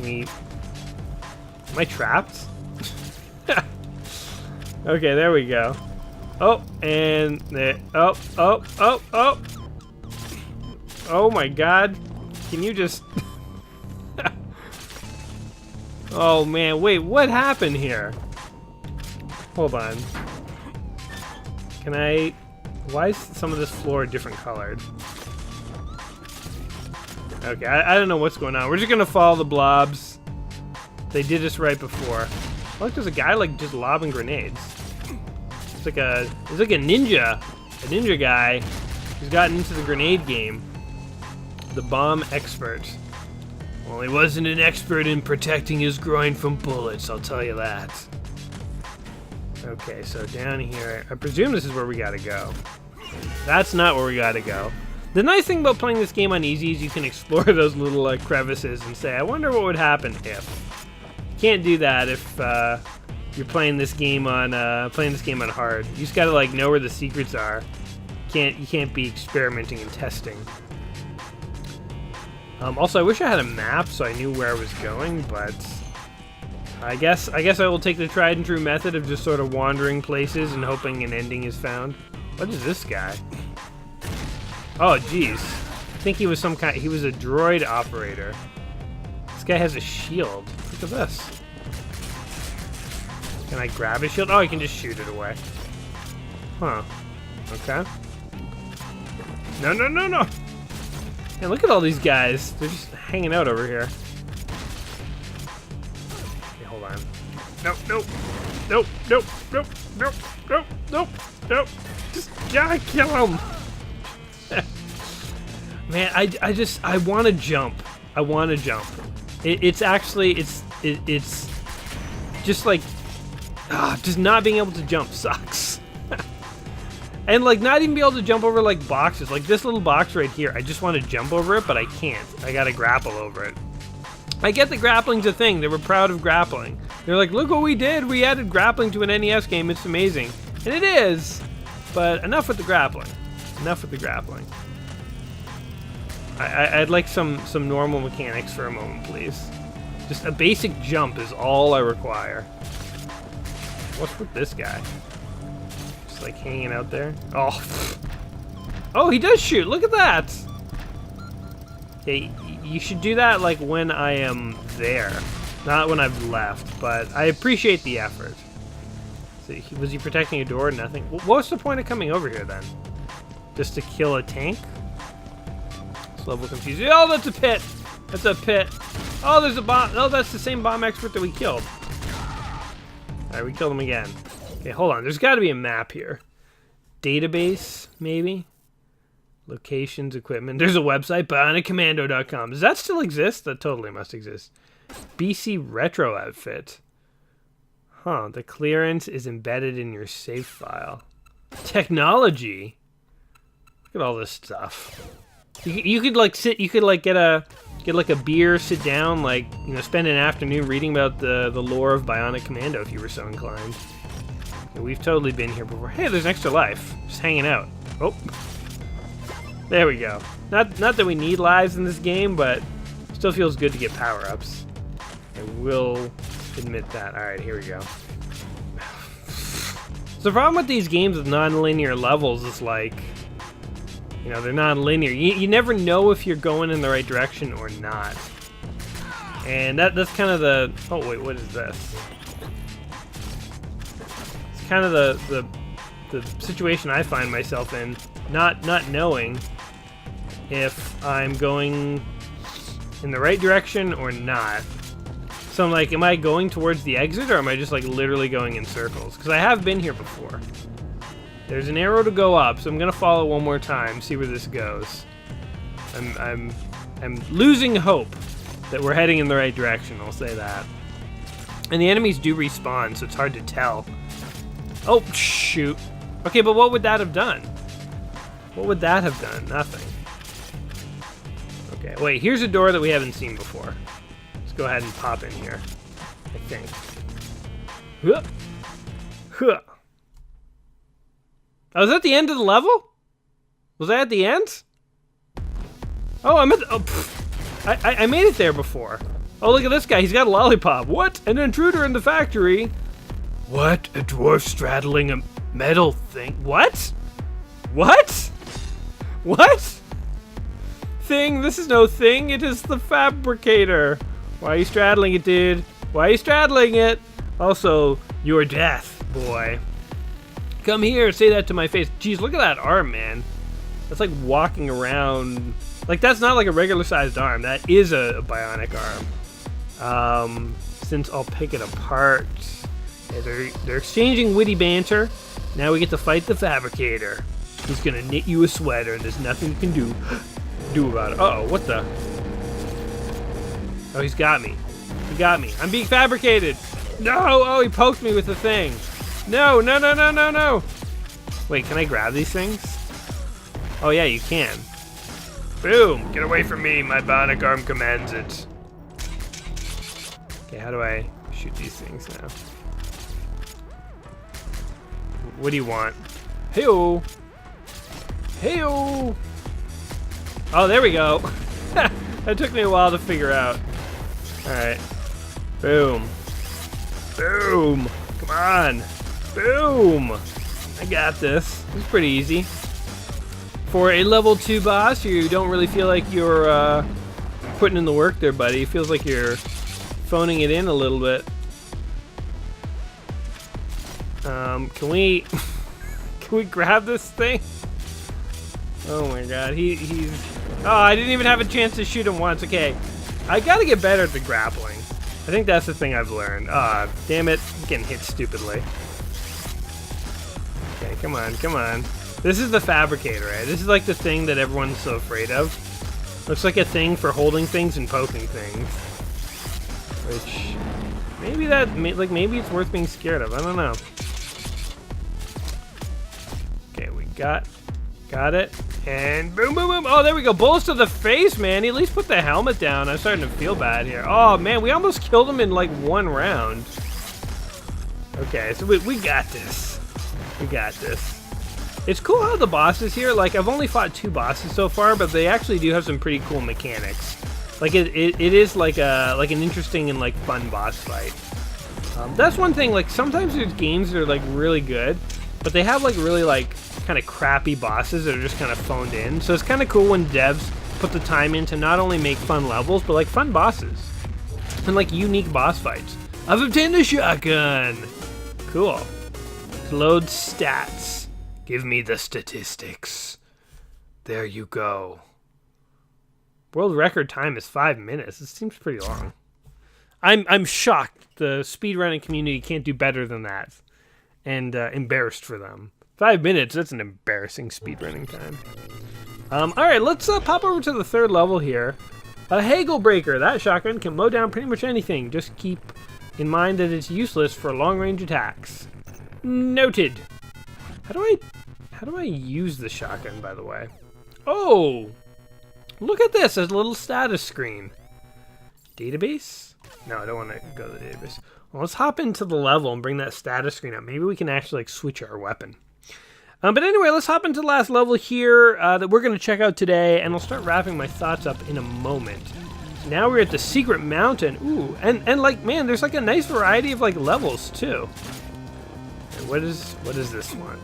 Am I trapped? Okay, there we go. Oh, and there. Oh. Oh my God. Can you just... Oh man, wait, what happened here? Hold on. Can I... Why is some of this floor different colored? Okay, I don't know what's going on. We're just gonna follow the blobs. They did this right before. Look, there's a guy like just lobbing grenades. It's like a ninja guy who's gotten into the grenade game. The bomb expert. Well, he wasn't an expert in protecting his groin from bullets, I'll tell you that. Okay, so down here, I presume this is where we gotta go. That's not where we gotta go. The nice thing about playing this game on easy is you can explore those little crevices and say, I wonder what would happen if. You can't do that if you're playing this game on hard. You just gotta like know where the secrets are. You can't be experimenting and testing. Also, I wish I had a map so I knew where I was going, but I guess I will take the tried and true method of just sort of wandering places and hoping an ending is found. What is this guy? Oh, jeez. I think he was he was a droid operator. This guy has a shield. Look at this. Can I grab his shield? Oh, I can just shoot it away. Huh. Okay. No. And look at all these guys. They're just hanging out over here. Okay, hold on. Nope. Just gotta kill him. Man, I want to jump. It's just like, just not being able to jump sucks. And like not even be able to jump over like boxes. Like this little box right here, I just want to jump over it, but I can't. I gotta grapple over it. I get that grappling's a thing. They were proud of grappling. They're like, look what we did. We added grappling to an NES game. It's amazing. And it is. But enough with the grappling. I'd like some normal mechanics for a moment, please. Just a basic jump is all I require. What's with this guy? Just like hanging out there. Oh, he does shoot. Look at that. Okay, you should do that like when I am there, not when I've left. But I appreciate the effort. So was he protecting a door? Nothing. What's the point of coming over here then? Just to kill a tank? It's level confusing. Oh, that's a pit. Oh, there's a bomb. Oh, that's the same bomb expert that we killed. All right, we killed him again. Okay, hold on. There's got to be a map here. Database, maybe? Locations, equipment. There's a website, bioniccommando.com. Does that still exist? That totally must exist. BC Retro Outfit. Huh, the clearance is embedded in your save file. Technology. Look at all this stuff. You could like sit, you could like get like a beer, sit down, like, you know, spend an afternoon reading about the lore of Bionic Commando if you were so inclined. And we've totally been here before. Hey, there's an extra life. Just hanging out. Oh. There we go. Not that we need lives in this game, but still feels good to get power-ups. I will admit that. Alright, here we go. So the problem with these games with non-linear levels is like, you know, they're non-linear. You never know if you're going in the right direction or not. And that's kind of the... Oh, wait, what is this? It's kind of the situation I find myself in, not knowing if I'm going in the right direction or not. So I'm like, am I going towards the exit, or am I just like literally going in circles? Because I have been here before. There's an arrow to go up, so I'm gonna follow it one more time, see where this goes. I'm losing hope that we're heading in the right direction, I'll say that. And the enemies do respawn, so it's hard to tell. Oh, shoot. Okay, but what would that have done? What would that have done? Nothing. Okay, wait, here's a door that we haven't seen before. Let's go ahead and pop in here, I think. Huh. Huh. Oh, was that the end of the level? Was I at the end? Oh, I'm at the, I made it there before. Oh, look at this guy. He's got a lollipop. What? An intruder in the factory. What? A dwarf straddling a metal thing. What? What? What? Thing? This is no thing. It is the fabricator. Why are you straddling it, dude? Why are you straddling it? Also, your death, boy. Come here, say that to my face. Jeez, look at that arm, man. That's like walking around. Like, that's not like a regular sized arm. That is a bionic arm. Since I'll pick it apart. Yeah, they're exchanging witty banter. Now we get to fight the fabricator. He's gonna knit you a sweater and there's nothing you can do about it. Uh-oh, what the? Oh, he's got me. He got me. I'm being fabricated. No! Oh, he poked me with the thing. No, no, no, no, no, no. Wait, can I grab these things? Oh, yeah, you can. Boom! Get away from me. My bionic arm commands it. Okay, how do I shoot these things now? What do you want? Hey-oh! Hey-oh! Oh, there we go. That took me a while to figure out. Alright. Boom. Boom! Come on! Boom! I got this. This is pretty easy. For a level 2 boss, you don't really feel like you're putting in the work there, buddy. It feels like you're phoning it in a little bit. Can we can we grab this thing? Oh my god, he's oh, I didn't even have a chance to shoot him once. Okay, I gotta get better at the grappling. I think that's the thing I've learned. Ah, damn it, I'm getting hit stupidly. Okay, come on, come on. This is the fabricator, right? This is like the thing that everyone's so afraid of. Looks like a thing for holding things and poking things. Which, maybe it's worth being scared of. I don't know. Okay, we got it. And boom, boom, boom. Oh, there we go. Bullets to the face, man. He at least put the helmet down. I'm starting to feel bad here. Oh, man, we almost killed him in like one round. Okay, so we got this. We got this. It's cool how the bosses here, like, I've only fought 2 bosses so far, but they actually do have some pretty cool mechanics. Like, it is like an interesting and, like, fun boss fight. That's one thing, like, sometimes there's games that are, like, really good, but they have, like, really, like, kind of crappy bosses that are just kind of phoned in. So it's kind of cool when devs put the time in to not only make fun levels, but, like, fun bosses. And, like, unique boss fights. I've obtained a shotgun! Cool. Load stats. Give me the statistics. There you go. World record time is 5 minutes. It seems pretty long. I'm shocked the speedrunning community can't do better than that. And embarrassed for them. 5 minutes, that's an embarrassing speedrunning time. Alright, let's pop over to the 3rd level here. A Hagel Breaker. That shotgun can mow down pretty much anything. Just keep in mind that it's useless for long-range attacks. Noted. How do I use the shotgun, by the way? Oh! Look at this, there's a little status screen. Database? No, I don't want to go to the database. Well, let's hop into the level and bring that status screen up. Maybe we can actually like switch our weapon. But anyway, let's hop into the last level here that we're going to check out today, and I'll start wrapping my thoughts up in a moment. Now we're at the Secret Mountain. Ooh, and like, man, there's like a nice variety of like levels too. And what is this one?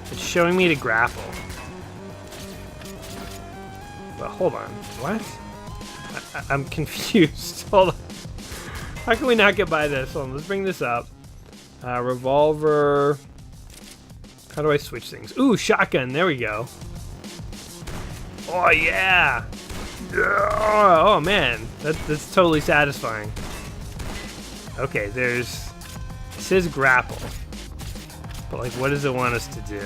It's showing me to grapple. But hold on, what? I'm confused. Hold on. How can we not get by this? Hold on, let's bring this up. Revolver. How do I switch things? Ooh, shotgun, there we go. Oh yeah! Oh man, that's totally satisfying. Okay, it says grapple. But like, what does it want us to do?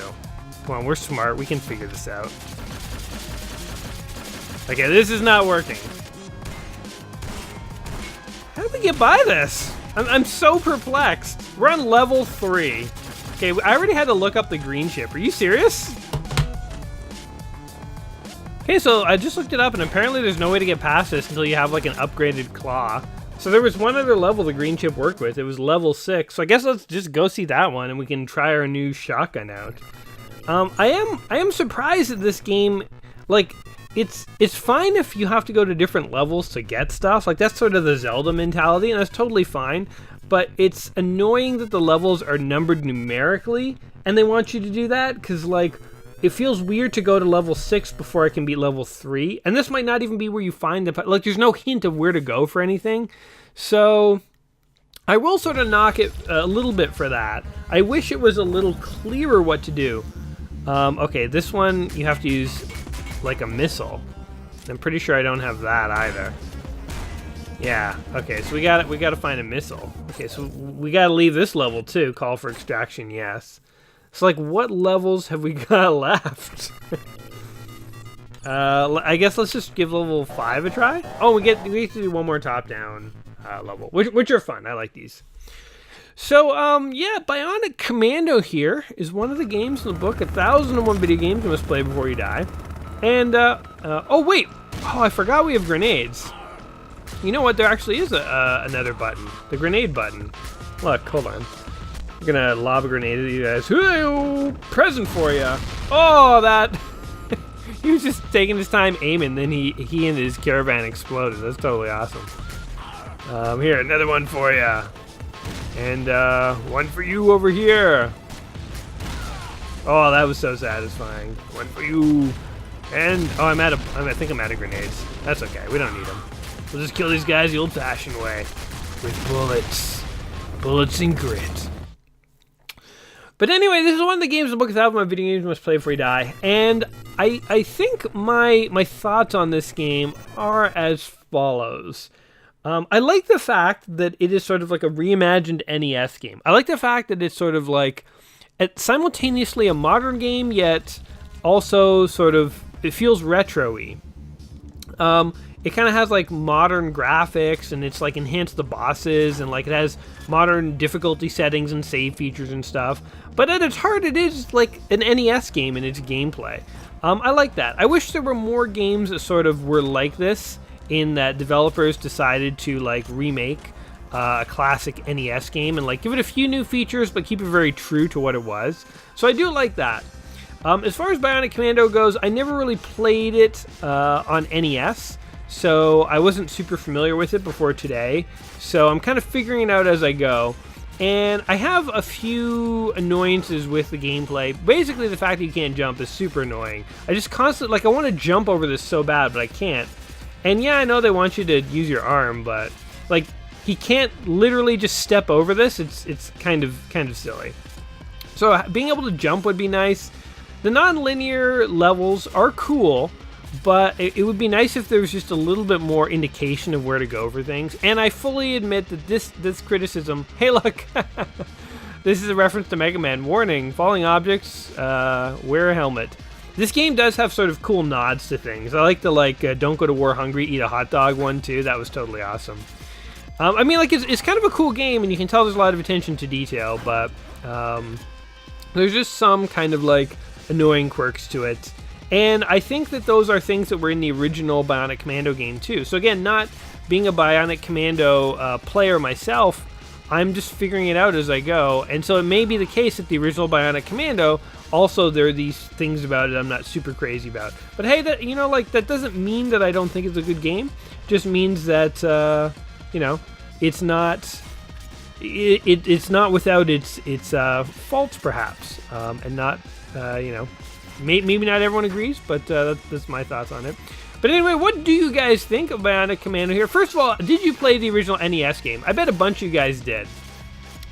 Come on, we're smart, we can figure this out. Okay, this is not working. How did we get by this? I'm so perplexed. We're on level 3. Okay, I already had to look up the green chip. Are you serious? Okay, so I just looked it up, and apparently there's no way to get past this until you have like an upgraded claw. So there was one other level the green chip worked with. It was level 6. So I guess let's just go see that one, and we can try our new shotgun out. I am surprised that this game, like, it's fine if you have to go to different levels to get stuff. Like, that's sort of the Zelda mentality, and that's totally fine. But it's annoying that the levels are numbered numerically, and they want you to do that, because, like, it feels weird to go to level 6 before I can beat level 3. And this might not even be where you find the... Like, there's no hint of where to go for anything. So, I will sort of knock it a little bit for that. I wish it was a little clearer what to do. Okay, this one, you have to use, like, a missile. I'm pretty sure I don't have that either. Yeah, okay, so we gotta find a missile. Okay, so we gotta leave this level, too. Call for extraction, yes. So, like, what levels have we got left? I guess let's just give level 5 a try. Oh, we get to do one more top-down level, which are fun. I like these. So, yeah, Bionic Commando here is one of the games in the book, 1001 Video Games You Must Play Before You Die. And, oh, wait. Oh, I forgot we have grenades. You know what? There actually is another button. The grenade button. Look, hold on. I'm gonna lob a grenade at you guys. Hoo-oh! Present for you. Oh, that... He was just taking his time aiming, then he and his caravan exploded. That's totally awesome. Here, another one for you. And one for you over here. Oh, that was so satisfying. One for you. And oh, I think I'm out of grenades. That's okay. We don't need them. We'll just kill these guys the old-fashioned way, with bullets and grit. But anyway, this is one of the games in the book of my video games you must play before you die, and I think my thoughts on this game are as follows. I like the fact that it is sort of like a reimagined NES game. I like the fact that it's sort of like simultaneously a modern game, yet also sort of, it feels retro-y. It kind of has like modern graphics, and it's like enhanced the bosses, and like it has modern difficulty settings and save features and stuff. But at its heart, it is like an NES game in its gameplay. I like that. I wish there were more games that sort of were like this, in that developers decided to like remake a classic NES game and like give it a few new features, but keep it very true to what it was. So I do like that. As far as Bionic Commando goes, I never really played it on NES. So I wasn't super familiar with it before today. So I'm kind of figuring it out as I go. And I have a few annoyances with the gameplay. Basically, the fact that you can't jump is super annoying. I just constantly, like, I want to jump over this so bad, but I can't. And yeah, I know they want you to use your arm, but like, he can't literally just step over this. It's kind of silly. So being able to jump would be nice. The non-linear levels are cool, but it would be nice if there was just a little bit more indication of where to go for things. And I fully admit that this criticism, hey look, this is a reference to Mega Man. Warning, falling objects, wear a helmet. This game does have sort of cool nods to things. I like the don't go to war hungry, eat a hot dog one too. That was totally awesome. I mean, like, it's kind of a cool game, and you can tell there's a lot of attention to detail, but there's just some kind of like annoying quirks to it. And I think that those are things that were in the original Bionic Commando game too. So again, not being a Bionic Commando player myself, I'm just figuring it out as I go. And so it may be the case that the original Bionic Commando, also there are these things about it I'm not super crazy about. But hey, that, you know, like, that doesn't mean that I don't think it's a good game. It just means that you know, it's not it's not without its faults perhaps, and not you know, maybe not everyone agrees, but that's my thoughts on it. But anyway, what do you guys think of Bionic Commando here? First of all, did you play the original NES game? I bet a bunch of you guys did.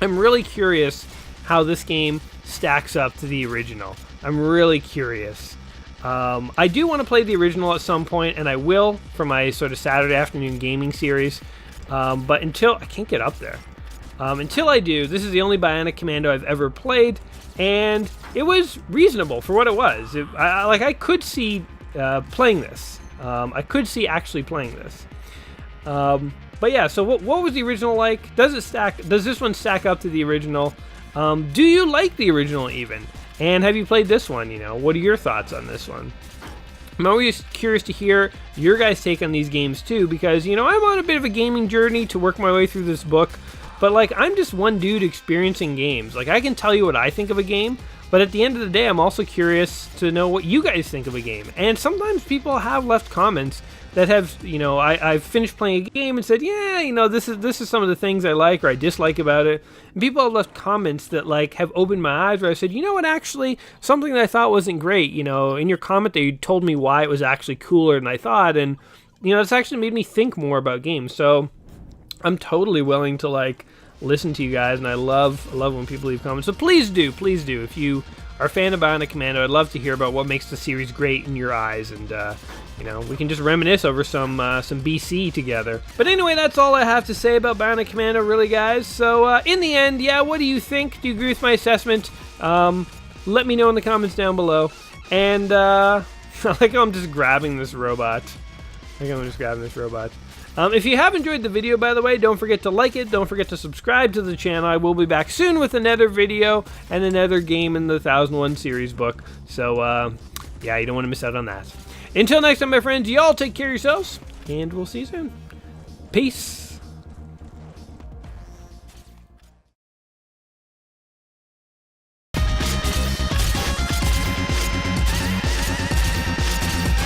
I'm really curious how this game stacks up to the original. I'm really curious. I do want to play the original at some point, and I will for my sort of Saturday afternoon gaming series. But until I can't get up there. Until I do, this is the only Bionic Commando I've ever played, and it was reasonable for what it was. I could see playing this. I could see actually playing this. But yeah, so what was the original like? Does this one stack up to the original? Do you like the original even? And have you played this one? What are your thoughts on this one? I'm always curious to hear your guys' take on these games too, because, I'm on a bit of a gaming journey to work my way through this book, but, like, I'm just one dude experiencing games. Like, I can tell you what I think of a game, but at the end of the day, I'm also curious to know what you guys think of a game. And sometimes people have left comments that have, I've finished playing a game and said, yeah, this is some of the things I like or I dislike about it. And people have left comments that, like, have opened my eyes where I said, you know what, actually, something that I thought wasn't great, in your comment they told me why it was actually cooler than I thought. And, it's actually made me think more about games. So I'm totally willing to, like, listen to you guys, and I love when people leave comments. So please do. If you are a fan of Bionic Commando, I'd love to hear about what makes the series great in your eyes, and we can just reminisce over some BC together. But anyway, that's all I have to say about Bionic Commando, really, guys. So in the end, what do you think? Do you agree with my assessment? Let me know in the comments down below. And I like how I'm just grabbing this robot. If you have enjoyed the video, by the way, don't forget to like it. Don't forget to subscribe to the channel. I will be back soon with another video and another game in the 1001 series book. So, you don't want to miss out on that. Until next time, my friends, y'all take care of yourselves, and we'll see you soon. Peace.